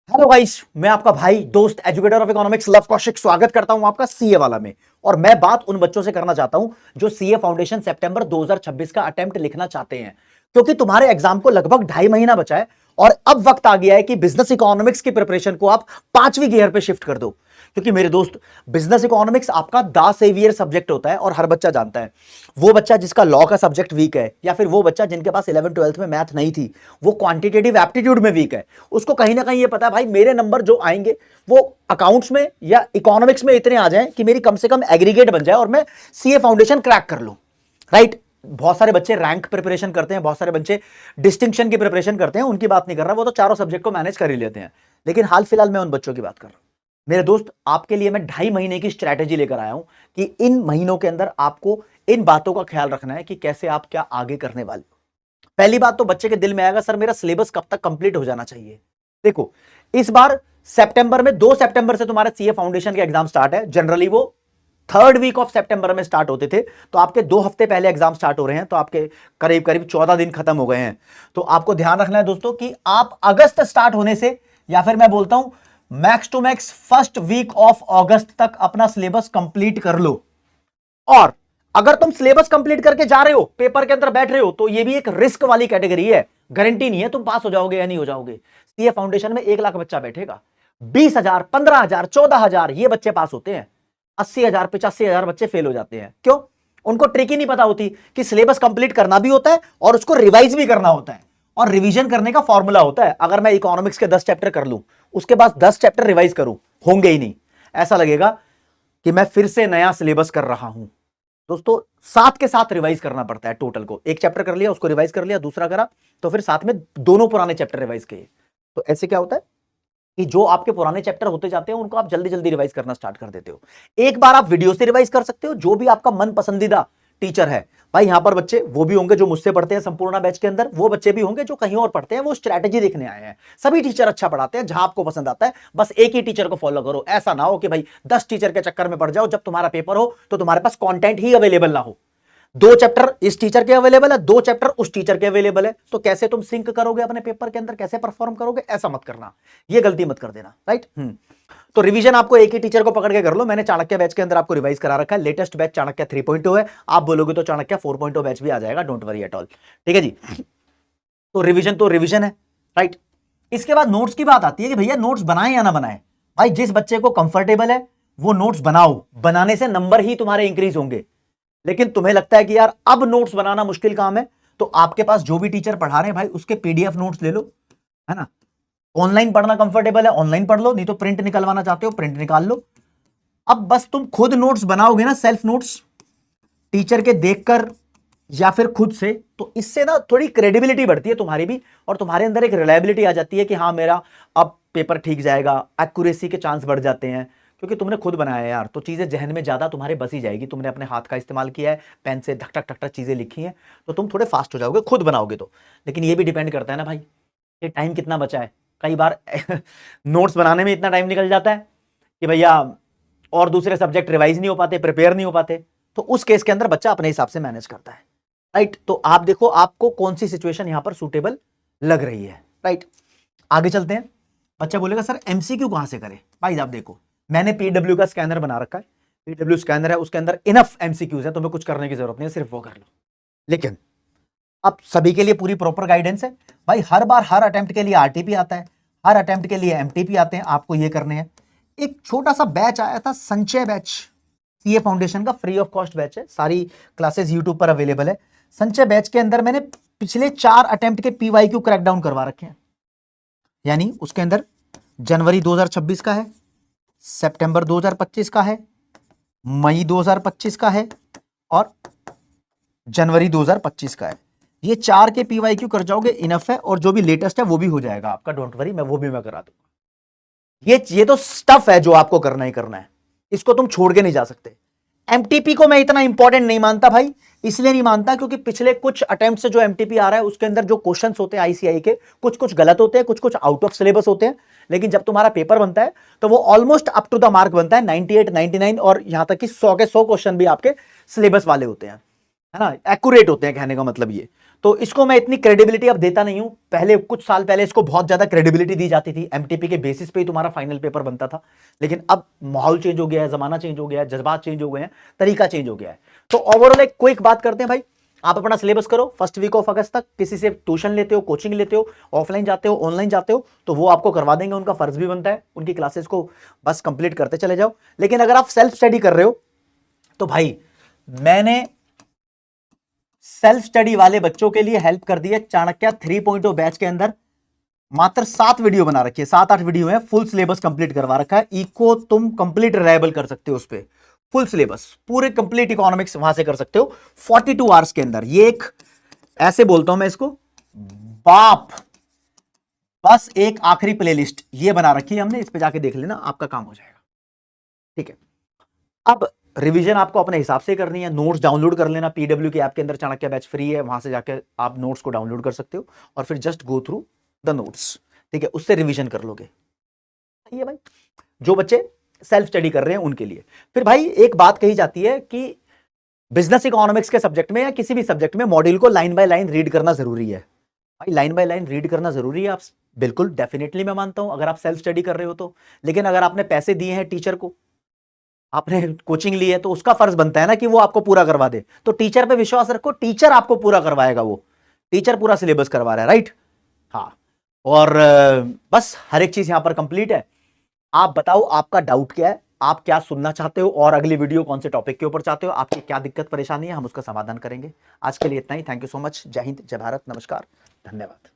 Hello guys, मैं आपका भाई दोस्त educator of economics love Kaushik स्वागत करता हूं आपका सीए वाला में। और मैं बात उन बच्चों से करना चाहता हूं जो सीए फाउंडेशन सितंबर 2026 का अटेम्प्ट लिखना चाहते हैं, क्योंकि तुम्हारे एग्जाम को लगभग 2.5 महीना बचा है और अब वक्त आ गया है कि बिजनेस इकोनॉमिक्स की प्रिपरेशन को आप 5वीं गियर पे शिफ्ट कर दो। क्योंकि मेरे दोस्त, बिजनेस इकोनॉमिक्स आपका दा सेवियर सब्जेक्ट होता है और हर बच्चा जानता है। वो बच्चा जिसका लॉ का सब्जेक्ट वीक है, या फिर वो बच्चा जिनके पास 11th 12th में मैथ नहीं थी, वो क्वांटिटेटिव एप्टीट्यूड में वीक है, उसको कहीं ना कहीं ये पता है भाई मेरे नंबर जो आएंगे वो अकाउंट्स में या इकोनॉमिक्स में इतने आ जाएं कि मेरी कम से कम एग्रीगेट बन जाए और मैं सीए फाउंडेशन क्रैक कर लूं। राइट? बहुत सारे बच्चे रैंक प्रिपरेशन करते हैं, बहुत सारे बच्चे डिस्टिंक्शन की प्रिपरेशन करते हैं, उनकी बात नहीं कर रहा, वो तो चारों सब्जेक्ट को मैनेज कर ही लेते हैं। लेकिन हाल फिलहाल मैं उन बच्चों की बात कर रहा हूं। मेरे दोस्त, आपके लिए मैं 2.5 महीने की स्ट्रैटेजी लेकर आया हूं कि इन महीनों के अंदर आपको इन बातों का ख्याल रखना है कि कैसे आप क्या आगे करने वाले हो। पहली बात तो बच्चे के दिल में आएगा, सर मेरा सिलेबस कब तक कंप्लीट हो जाना चाहिए। देखो, इस बार सितंबर में 2 सितंबर से तुम्हारा सीए फाउंडेशन के एग्जाम स्टार्ट है। जनरली वो 3rd वीक ऑफ सितंबर में स्टार्ट होते थे, तो आपके 2 हफ्ते पहले एग्जाम स्टार्ट हो रहे हैं, तो आपके करीब करीब 14 दिन खत्म हो गए हैं। तो आपको ध्यान रखना है दोस्तों कि आप अगस्त स्टार्ट होने से, या फिर मैं बोलता हूं max to max first week of August तक अपना सिलेबस कंप्लीट कर लो। और अगर तुम सिलेबस कंप्लीट करके जा रहे हो, पेपर के अंदर बैठ रहे हो, तो ये भी एक रिस्क वाली कैटेगरी है। गारंटी नहीं है तुम पास हो जाओगे या नहीं हो जाओगे। सीए फाउंडेशन में 1 लाख बच्चा बैठेगा, 20,000 15,000 14,000 ये बच्चे पास होते हैं, 80,000 85,000 बच्चे फेल हो जाते हैं। क्यों? उनको ट्रिक ही नहीं पता होती कि सिलेबस कंप्लीट करना भी होता है और उसको रिवाइज भी करना होता है, और रिवीजन करने का फॉर्मूला होता है। अगर मैं इकोनॉमिक्स के 10 चैप्टर कर लूं, उसके बाद 10 चैप्टर रिवाइज करूं, होंगे ही नहीं। ऐसा लगेगा कि मैं फिर से नया सिलेबस कर रहा हूं। दोस्तों, साथ के साथ रिवाइज करना पड़ता है। टोटल को एक चैप्टर कर लिया, उसको रिवाइज कर लिया, दूसरा करा, तो फिर साथ में दोनों पुराने चैप्टर रिवाइज किए। तो ऐसे क्या होता है कि जो आपके पुराने चैप्टर होते जाते हैं उनको आप जल्दी जल्दी रिवाइज करना स्टार्ट कर देते हो। एक बार आप वीडियो से रिवाइज कर सकते हो, जो भी आपका मन पसंदीदा टीचर है। भाई यहां पर बच्चे वो भी होंगे जो मुझसे पढ़ते हैं संपूर्ण बैच के अंदर, वो बच्चे भी होंगे जो कहीं और पढ़ते हैं, वो स्ट्रैटेजी देखने आए हैं। सभी टीचर अच्छा पढ़ाते हैं, जहां आपको पसंद आता है बस एक ही टीचर को फॉलो करो। ऐसा ना हो कि भाई 10 टीचर के चक्कर में पड़ जाओ, जब तुम्हारा पेपर हो तो तुम्हारे पास कंटेंट ही अवेलेबल ना हो। 2 चैप्टर इस टीचर के अवेलेबल है, 2 चैप्टर उस टीचर के अवेलेबल है, तो कैसे तुम सिंक करोगे अपने पेपर के अंदर, कैसे परफॉर्म करोगे? ऐसा मत करना, ये गलती मत कर देना। राइट? तो रिवीजन आपको एक ही टीचर को पकड़ के कर लो। मैंने चाणक्य बैच के अंदर आपको रिवाइज करा रखा है। लेटेस्ट बैच चाणक्य 3.0 है, आप बोलोगे तो चाणक्य 4.0 बैच भी आ जाएगा, डोंट वरी एट ऑल। ठीक है जी? तो रिवीजन है। राइट? इसके बाद नोट्स की बात आती है कि भैया नोट्स बनाए या ना बनाए। भाई जिस बच्चे को कंफर्टेबल है वो नोट्स बनाओ, बनाने से नंबर ही तुम्हारे इंक्रीज होंगे। लेकिन तुम्हें लगता है कि यार अब नोट्स बनाना मुश्किल काम है, तो आपके पास जो भी टीचर पढ़ा रहे हैं भाई उसके पीडीएफ नोट्स ले लो, है ना। ऑनलाइन पढ़ना कंफर्टेबल है, ऑनलाइन पढ़ लो, नहीं तो प्रिंट निकलवाना चाहते हो प्रिंट निकाल लो। अब बस तुम खुद नोट्स बनाओगे ना, सेल्फ नोट्स, टीचर के देखकर या फिर खुद से, तो इससे ना थोड़ी क्रेडिबिलिटी बढ़ती है तुम्हारी भी, और तुम्हारे अंदर एक रिलायबिलिटी आ जाती है कि हाँ मेरा अब पेपर ठीक जाएगा, एक्यूरेसी के चांस बढ़ जाते हैं। क्योंकि तुमने खुद बनाया है यार, तो चीजें जहन में ज्यादा तुम्हारे बस ही जाएगी। तुमने अपने हाथ का इस्तेमाल किया है, पेन से धक धक धक धक चीजें लिखी हैं, तो तुम थोड़े फास्ट हो जाओगे खुद बनाओगे तो। लेकिन ये भी डिपेंड करता है ना भाई, ये टाइम कितना बचा है। कई बार नोट्स बनाने में इतना टाइम निकल जाता है कि भैया और दूसरे सब्जेक्ट रिवाइज नहीं हो पाते, प्रिपेयर नहीं हो पाते, तो उस केस के अंदर बच्चा अपने हिसाब से मैनेज करता है। राइट? तो आप देखो आपको कौन सी सिचुएशन यहां पर सूटेबल लग रही है। राइट? आगे चलते हैं। बच्चा बोलेगा सर एमसीक्यू कहां से करें? भाई आप देखो, मैंने पीडब्ल्यू का स्कैनर बना रखा है, पीडब्ल्यू स्कैनर है, उसके अंदर इनफ एमसीक्यूज है, तुम्हें कुछ करने की जरूरत नहीं है, सिर्फ वो कर लो। लेकिन अब सभी के लिए पूरी प्रॉपर गाइडेंस है। भाई हर बार हर अटेम्प्ट के लिए आरटीपी आता है, हर अटेम्प्ट के लिए एमटीपी आते हैं, आपको ये करने हैं। एक छोटा सा बैच आया था, संचय बैच, सीए फाउंडेशन का फ्री ऑफ कॉस्ट बैच है, सारी क्लासेस यूट्यूब पर अवेलेबल है। संचय बैच के अंदर मैंने पिछले 4 अटेम्प्ट के पीवाईक्यू क्रैकडाउन करवा रखे हैं। यानी उसके अंदर जनवरी 2026 का है, सितंबर 2025 का है, मई 2025 का है, और जनवरी 2025 का है। ये 4 के पीवाईक्यू कर जाओगे इनफ है, और जो भी लेटेस्ट है वो भी हो जाएगा आपका, डोंट वरी, मैं वो भी मैं करा दूंगा। ये तो स्टफ है जो आपको करना ही करना है, इसको तुम छोड़ के नहीं जा सकते। एमटीपी को मैं इतना इंपॉर्टेंट नहीं मानता भाई, इसलिए नहीं मानता क्योंकि पिछले कुछ अटेम्प्ट से जो एमटीपी आ रहा है उसके अंदर जो क्वेश्चंस होते हैं आईसीआई के, कुछ कुछ गलत होते हैं, कुछ कुछ आउट ऑफ सिलेबस होते हैं। लेकिन जब तुम्हारा पेपर बनता है तो वो almost up to the mark बनता है, 98 99, और यहां तक कि 100 के 100 क्वेश्चन भी आपके सिलेबस वाले होते हैं, है ना, एक्यूरेट होते हैं, कहने का मतलब ये। तो इसको मैं इतनी क्रेडिबिलिटी अब देता नहीं हूं। पहले कुछ साल पहले इसको बहुत ज्यादा क्रेडिबिलिटी दी जाती थी, एमटीपी के बेसिस पे ही तुम्हारा फाइनल पेपर बनता था। लेकिन अब माहौल चेंज हो गया है, जमाना चेंज हो गया है, जज्बात चेंज हो गए हैं, तरीका चेंज हो गया है। तो ओवरऑल एक क्विक बात करते हैं भाई, आप अपना सिलेबस करो फर्स्ट वीक ऑफ अगस्त तक। किसी से ट्यूशन लेते हो, कोचिंग लेते हो, ऑफलाइन जाते हो, ऑनलाइन जाते हो, तो वो आपको करवा देंगे, उनका फर्ज भी बनता है, उनकी क्लासेस को बस कंप्लीट करते चले जाओ। लेकिन अगर आप सेल्फ स्टडी कर रहे हो तो भाई मैंने सेल्फ स्टडी वाले बच्चों के लिए हेल्प कर दी है चाणक्य 3.0 बैच के अंदर। मात्र 7 वीडियो बना रखी है, 7-8 वीडियो है, फुल सिलेबस कंप्लीट करवा रखा है। इको तुम कंप्लीट रिलायबल कर सकते हो उस पर, फुल सिलेबस पूरे कंप्लीट इकोनॉमिक्स वहां से कर सकते हो 42 आवर्स के अंदर। ये एक ऐसे बोलता हूं मैं इसको, बाप बस एक आखिरी प्लेलिस्ट ये बना रखी है हमने, इस पे जाके देख लेना, आपका काम हो जाएगा। ठीक है, अब रिवीजन आपको अपने हिसाब से करनी है। नोट्स डाउनलोड कर लेना, पीडब्ल्यू के ऐप के अंदर चाणक्य बैच फ्री है, वहां से जाकर आप नोट्स को डाउनलोड कर सकते हो और फिर just go through the notes. ठीक है, उससे रिवीजन कर लोगे। सही है भाई, जो बच्चे सेल्फ स्टडी कर रहे हैं उनके लिए। फिर भाई एक बात कही जाती है कि बिजनेस इकोनॉमिक्स के सब्जेक्ट में या किसी भी सब्जेक्ट में मॉड्यूल को लाइन बाय लाइन रीड करना जरूरी है। भाई लाइन बाय लाइन रीड करना जरूरी है, आप बिल्कुल डेफिनेटली मैं मानता हूं अगर आप सेल्फ स्टडी कर रहे हो तो। लेकिन अगर आपने पैसे दिए हैं टीचर को, आपने कोचिंग ली है, तो उसका फर्ज बनता है ना कि वो आपको पूरा करवा दे। तो टीचर पे विश्वास रखो, टीचर आपको पूरा करवाएगा, वो टीचर पूरा सिलेबस करवा रहा है, राइट। हाँ, और बस हर एक चीज यहां पर कंप्लीट है। आप बताओ आपका डाउट क्या है, आप क्या सुनना चाहते हो और अगली वीडियो कौन से टॉपिक के ऊपर चाहते हो, आपकी क्या दिक्कत परेशानी है, हम उसका समाधान करेंगे। आज के लिए इतना ही। Thank you so much. जय हिंद, जय भारत, नमस्कार, धन्यवाद।